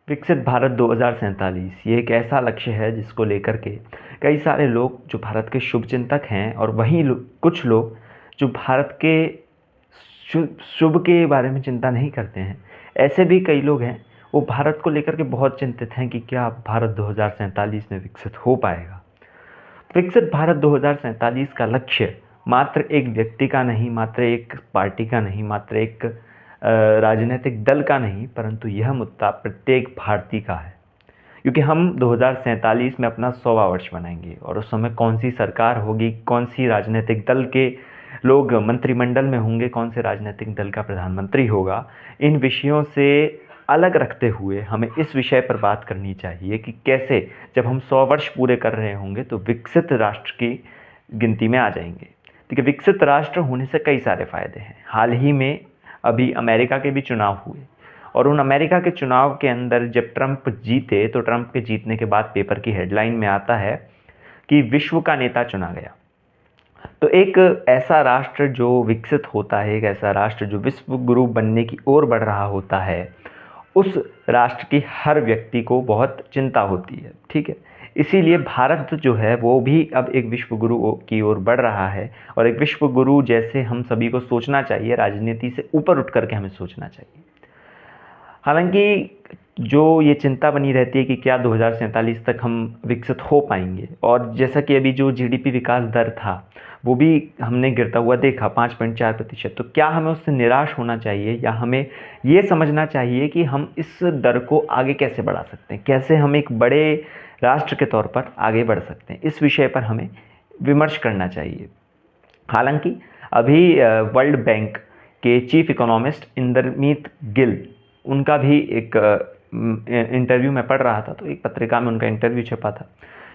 विकसित भारत 2047 ये एक ऐसा लक्ष्य है जिसको लेकर के कई सारे लोग जो भारत के शुभचिंतक हैं और वहीं कुछ लोग जो भारत के शुभ के बारे में चिंता नहीं करते हैं, ऐसे भी कई लोग हैं। वो भारत को लेकर के बहुत चिंतित हैं कि क्या भारत 2047 में विकसित हो पाएगा। विकसित भारत 2047 का लक्ष्य मात्र एक व्यक्ति का नहीं, मात्र एक पार्टी का नहीं, मात्र एक राजनीतिक दल का नहीं, परंतु यह मुद्दा प्रत्येक भारतीय का है। क्योंकि हम 2047 में अपना 100वां वर्ष मनाएंगे और उस समय कौन सी सरकार होगी, कौन सी राजनीतिक दल के लोग मंत्रिमंडल में होंगे, कौन से राजनीतिक दल का प्रधानमंत्री होगा, इन विषयों से अलग रखते हुए हमें इस विषय पर बात करनी चाहिए कि कैसे जब हम 100 वर्ष पूरे कर रहे होंगे तो विकसित राष्ट्र की गिनती में आ जाएंगे। ठीक है, विकसित राष्ट्र होने से कई सारे फ़ायदे हैं। हाल ही में अभी अमेरिका के भी चुनाव हुए और उन अमेरिका के चुनाव के अंदर जब ट्रंप जीते तो ट्रंप के जीतने के बाद पेपर की हेडलाइन में आता है कि विश्व का नेता चुना गया। तो एक ऐसा राष्ट्र जो विकसित होता है, एक ऐसा राष्ट्र जो विश्व गुरु बनने की ओर बढ़ रहा होता है, उस राष्ट्र की हर व्यक्ति को बहुत चिंता होती है। ठीक है, इसीलिए भारत जो है वो भी अब एक विश्व गुरु की ओर बढ़ रहा है और एक विश्व गुरु जैसे हम सभी को सोचना चाहिए, राजनीति से ऊपर उठ करके हमें सोचना चाहिए। हालांकि जो ये चिंता बनी रहती है कि क्या 2047 तक हम विकसित हो पाएंगे, और जैसा कि अभी जो जीडीपी विकास दर था वो भी हमने गिरता हुआ देखा 5.4%। तो क्या हमें उससे निराश होना चाहिए या हमें ये समझना चाहिए कि हम इस दर को आगे कैसे बढ़ा सकते हैं, कैसे हम एक बड़े राष्ट्र के तौर पर आगे बढ़ सकते हैं, इस विषय पर हमें विमर्श करना चाहिए। हालांकि अभी वर्ल्ड बैंक के चीफ इकोनॉमिस्ट इंदरमीत गिल, उनका भी एक इंटरव्यू में पढ़ रहा था, तो एक पत्रिका में उनका इंटरव्यू छपा था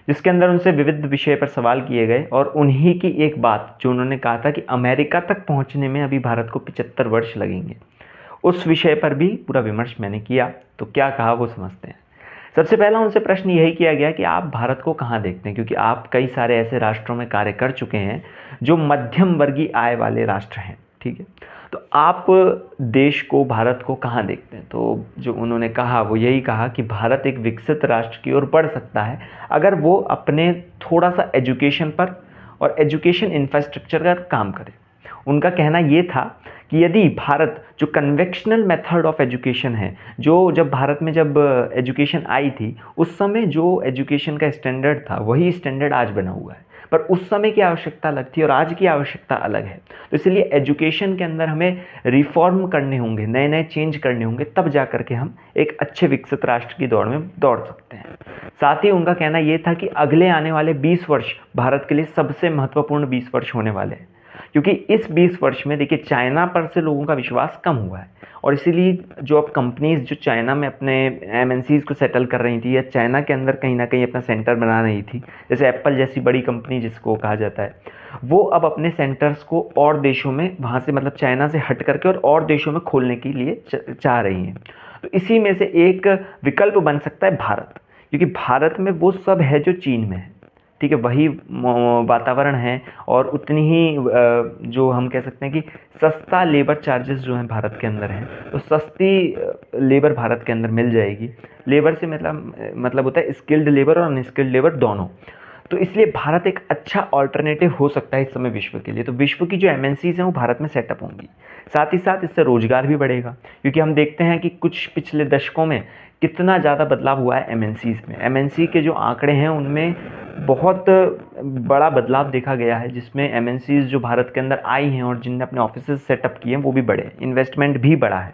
जिसके अंदर उनसे विविध विषय पर सवाल किए गए और उन्हीं की एक बात जो उन्होंने कहा था कि अमेरिका तक पहुंचने में अभी भारत को 75 वर्ष लगेंगे, उस विषय पर भी पूरा विमर्श मैंने किया। तो क्या कहा वो समझते हैं। सबसे पहला उनसे प्रश्न यही किया गया कि आप भारत को कहाँ देखते हैं, क्योंकि आप कई सारे ऐसे राष्ट्रों में कार्य कर चुके हैं जो मध्यम वर्गीय आय वाले राष्ट्र हैं। ठीक है, तो आप देश को, भारत को कहाँ देखते हैं। तो जो उन्होंने कहा वो यही कहा कि भारत एक विकसित राष्ट्र की ओर बढ़ सकता है अगर वो अपने थोड़ा सा एजुकेशन पर और एजुकेशन इंफ्रास्ट्रक्चर पर काम करे। उनका कहना ये था कि यदि भारत जो कन्वेंशनल मेथड ऑफ एजुकेशन है, जो जब भारत में जब एजुकेशन आई थी उस समय जो एजुकेशन का स्टैंडर्ड था वही स्टैंडर्ड आज बना हुआ है, पर उस समय की आवश्यकता अलग थी और आज की आवश्यकता अलग है। तो इसलिए एजुकेशन के अंदर हमें रिफॉर्म करने होंगे, नए नए चेंज करने होंगे, तब जा कर के हम एक अच्छे विकसित राष्ट्र की दौड़ में दौड़ सकते हैं। साथ ही उनका कहना ये था कि अगले आने वाले 20 वर्ष भारत के लिए सबसे महत्वपूर्ण 20 वर्ष होने वाले हैं, क्योंकि इस 20 वर्ष में देखिए चाइना पर से लोगों का विश्वास कम हुआ है और इसीलिए जो अब कंपनीज जो चाइना में अपने एमएनसीज को सेटल कर रही थी या चाइना के अंदर कहीं ना कहीं अपना सेंटर बना रही थी, जैसे एप्पल जैसी बड़ी कंपनी जिसको कहा जाता है, वो अब अपने सेंटर्स को और देशों में, वहाँ से मतलब चाइना से हट करके और देशों में खोलने के लिए चाह रही हैं। तो इसी में से एक विकल्प बन सकता है भारत, क्योंकि भारत में वो सब है जो चीन में है। ठीक है, वही वातावरण है और उतनी ही जो हम कह सकते हैं कि सस्ता लेबर चार्जेस जो हैं भारत के अंदर हैं, तो सस्ती लेबर भारत के अंदर मिल जाएगी। लेबर से मतलब होता है स्किल्ड लेबर और अनस्किल्ड लेबर दोनों। तो इसलिए भारत एक अच्छा ऑल्टरनेटिव हो सकता है इस समय विश्व के लिए। तो विश्व की जो एमएनसीज हैं वो भारत में सेटअप होंगी, साथ ही साथ इससे रोजगार भी बढ़ेगा, क्योंकि हम देखते हैं कि कुछ पिछले दशकों में कितना ज़्यादा बदलाव हुआ है एमएनसीज में। एमएनसी के जो आंकड़े हैं उनमें बहुत बड़ा बदलाव देखा गया है, जिसमें एमएनसीज जो भारत के अंदर आई हैं और जिनने अपने ऑफिसेज सेटअप किए हैं वो भी बढ़े, इन्वेस्टमेंट भी बढ़ा है।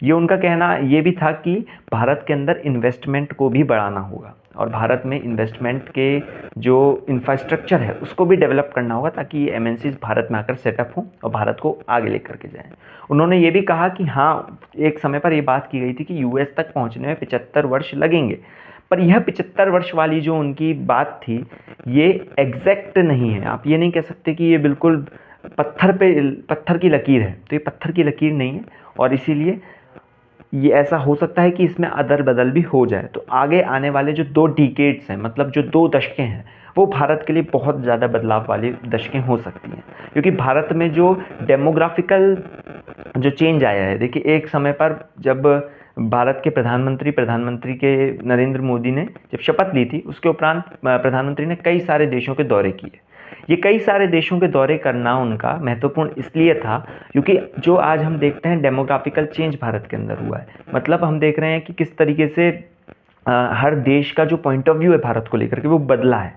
ये उनका कहना ये भी था कि भारत के अंदर इन्वेस्टमेंट को भी बढ़ाना होगा और भारत में इन्वेस्टमेंट के जो इंफ्रास्ट्रक्चर है उसको भी डेवलप करना होगा, ताकि ये एमएनसीज भारत में आकर सेटअप हों और भारत को आगे लेकर के जाएं। उन्होंने ये भी कहा कि हाँ, एक समय पर ये बात की गई थी कि यूएस तक पहुंचने में 75 वर्ष लगेंगे, पर यह 75 वर्ष वाली जो उनकी बात थी ये एग्जैक्ट नहीं है। आप ये नहीं कह सकते कि ये बिल्कुल पत्थर की लकीर है, तो ये पत्थर की लकीर नहीं है और इसीलिए ये ऐसा हो सकता है कि इसमें अदल बदल भी हो जाए। तो आगे आने वाले जो 2 डिकेड्स हैं, मतलब जो 2 दशकें हैं, वो भारत के लिए बहुत ज़्यादा बदलाव वाली दशकें हो सकती हैं, क्योंकि भारत में जो डेमोग्राफिकल जो चेंज आया है, देखिए एक समय पर जब भारत के प्रधानमंत्री के नरेंद्र मोदी ने जब शपथ ली थी, उसके उपरांत प्रधानमंत्री ने कई सारे देशों के दौरे किए। ये कई सारे देशों के दौरे करना उनका महत्वपूर्ण इसलिए था क्योंकि जो आज हम देखते हैं डेमोग्राफिकल चेंज भारत के अंदर हुआ है। मतलब हम देख रहे हैं कि किस तरीके से हर देश का जो पॉइंट ऑफ व्यू है भारत को लेकर के वो बदला है।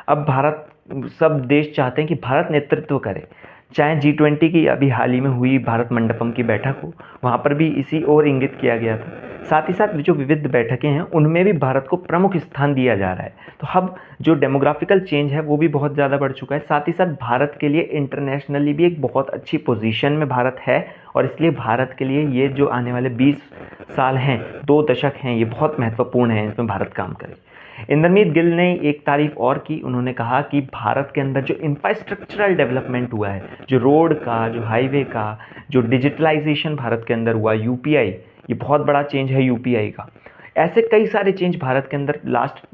अब भारत, सब देश चाहते हैं कि भारत नेतृत्व करे। चाहे G20 की अभी हाल ही में हुई भारत मंडपम की बैठक हो, वहाँ पर भी इसी ओर इंगित किया गया था। साथ ही साथ जो विविध बैठकें हैं उनमें भी भारत को प्रमुख स्थान दिया जा रहा है। तो अब जो डेमोग्राफिकल चेंज है वो भी बहुत ज़्यादा बढ़ चुका है। साथ ही साथ भारत के लिए इंटरनेशनली भी एक बहुत अच्छी पोजीशन में भारत है, और इसलिए भारत के लिए ये जो आने वाले 20 साल हैं, 2 दशक हैं, ये बहुत महत्वपूर्ण है, इसमें भारत काम करे। इंद्रमीत गिल ने एक तारीफ और की। उन्होंने कहा कि भारत के अंदर जो इंफ्रास्ट्रक्चरल डेवलपमेंट हुआ है, जो रोड का, जो हाईवे का, जो डिजिटलाइजेशन भारत के अंदर हुआ, यूपीआई, ये बहुत बड़ा चेंज है यूपीआई का। ऐसे कई सारे चेंज भारत के अंदर लास्ट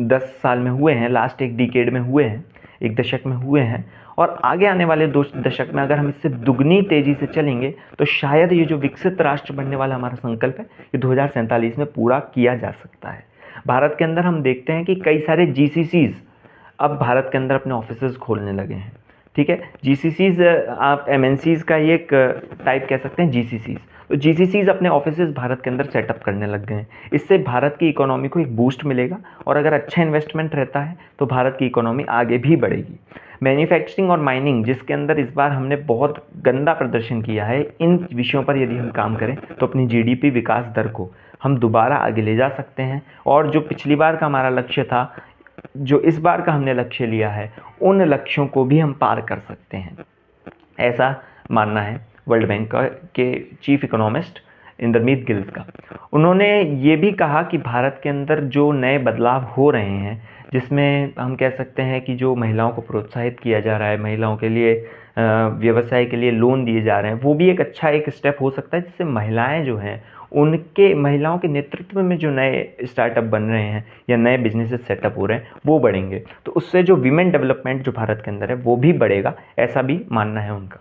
10 साल में हुए हैं, लास्ट एक डिकेड में हुए हैं, एक दशक में हुए हैं, और आगे आने वाले 2 दशक में अगर हम इससे दुगनी तेज़ी से चलेंगे तो शायद ये जो विकसित राष्ट्र बनने वाला हमारा संकल्प है, ये 2047 में पूरा किया जा सकता है। भारत के अंदर हम देखते हैं कि कई सारे GCCs अब भारत के अंदर अपने ऑफिसेज खोलने लगे हैं। ठीक है, GCCs आप MNCs का ये एक टाइप कह सकते हैं, GCCs। तो GCCs अपने ऑफिसेज भारत के अंदर सेटअप करने लग गए हैं। इससे भारत की इकोनॉमी को एक बूस्ट मिलेगा, और अगर अच्छा इन्वेस्टमेंट रहता है तो भारत की इकोनॉमी आगे भी बढ़ेगी। मैन्युफैक्चरिंग और माइनिंग, जिसके अंदर इस बार हमने बहुत गंदा प्रदर्शन किया है, इन विषयों पर यदि हम काम करें तो अपनी GDP विकास दर को हम दोबारा आगे ले जा सकते हैं। और जो पिछली बार का हमारा लक्ष्य था, जो इस बार का हमने लक्ष्य लिया है, उन लक्ष्यों को भी हम पार कर सकते हैं, ऐसा मानना है वर्ल्ड बैंक के चीफ इकोनॉमिस्ट इंद्रमीत गिल का। उन्होंने ये भी कहा कि भारत के अंदर जो नए बदलाव हो रहे हैं, जिसमें हम कह सकते हैं कि जो महिलाओं को प्रोत्साहित किया जा रहा है, महिलाओं के लिए व्यवसाय के लिए लोन दिए जा रहे हैं, वो भी एक अच्छा एक स्टेप हो सकता है, जिससे महिलाएं जो हैं, उनके, महिलाओं के नेतृत्व में जो नए स्टार्टअप बन रहे हैं या नए बिजनेसेस सेटअप हो रहे हैं, वो बढ़ेंगे। तो उससे जो विमेन डेवलपमेंट जो भारत के अंदर है वो भी बढ़ेगा, ऐसा भी मानना है उनका।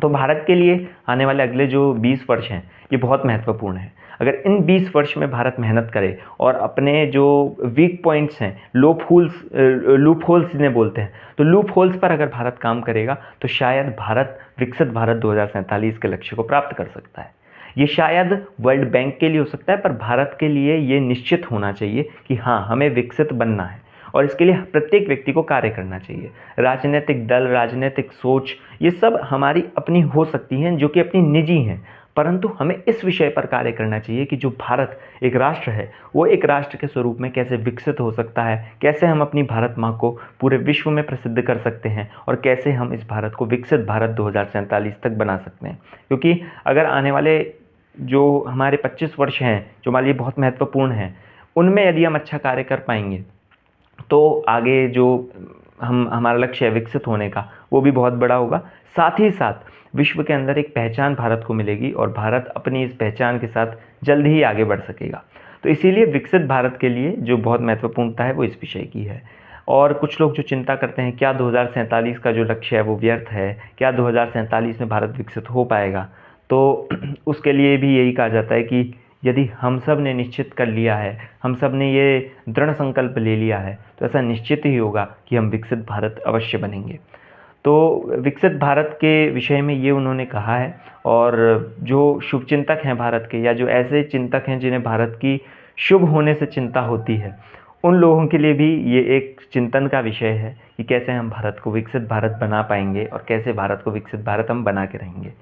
तो भारत के लिए आने वाले अगले जो 20 वर्ष हैं, ये बहुत महत्वपूर्ण है। अगर इन 20 वर्ष में भारत मेहनत करे और अपने जो वीक पॉइंट्स हैं, लूप होल्स जिन्हें बोलते हैं, तो लूप होल्स पर अगर भारत काम करेगा तो शायद भारत विकसित भारत 2047 के लक्ष्य को प्राप्त कर सकता है। ये शायद वर्ल्ड बैंक के लिए हो सकता है, पर भारत के लिए ये निश्चित होना चाहिए कि हाँ, हमें विकसित बनना है, और इसके लिए प्रत्येक व्यक्ति को कार्य करना चाहिए। राजनीतिक दल, राजनीतिक सोच, ये सब हमारी अपनी हो सकती हैं, जो कि अपनी निजी हैं, परंतु हमें इस विषय पर कार्य करना चाहिए कि जो भारत एक राष्ट्र है, वो एक राष्ट्र के स्वरूप में कैसे विकसित हो सकता है, कैसे हम अपनी भारत माँ को पूरे विश्व में प्रसिद्ध कर सकते हैं, और कैसे हम इस भारत को विकसित भारत 2047 तक बना सकते हैं। क्योंकि अगर आने वाले जो हमारे 25 वर्ष हैं, जो हमारे लिए बहुत महत्वपूर्ण हैं, उनमें यदि हम अच्छा कार्य कर पाएंगे तो आगे जो हमारा लक्ष्य है विकसित होने का, वो भी बहुत बड़ा होगा। साथ ही साथ विश्व के अंदर एक पहचान भारत को मिलेगी, और भारत अपनी इस पहचान के साथ जल्द ही आगे बढ़ सकेगा। तो इसीलिए विकसित भारत के लिए जो बहुत महत्वपूर्णता है वो इस विषय की है। और कुछ लोग जो चिंता करते हैं, क्या 2047 का जो लक्ष्य है वो व्यर्थ है, क्या 2047 में भारत विकसित हो पाएगा, तो उसके लिए भी यही कहा जाता है कि यदि हम सब ने निश्चित कर लिया है, हम सब ने ये दृढ़ संकल्प ले लिया है, तो ऐसा निश्चित ही होगा कि हम विकसित भारत अवश्य बनेंगे। तो विकसित भारत के विषय में ये उन्होंने कहा है। और जो शुभचिंतक हैं भारत के, या जो ऐसे चिंतक हैं जिन्हें भारत की शुभ होने से चिंता होती है, उन लोगों के लिए भी ये एक चिंतन का विषय है कि कैसे हम भारत को विकसित भारत बना पाएंगे, और कैसे भारत को विकसित भारत हम बना के रहेंगे।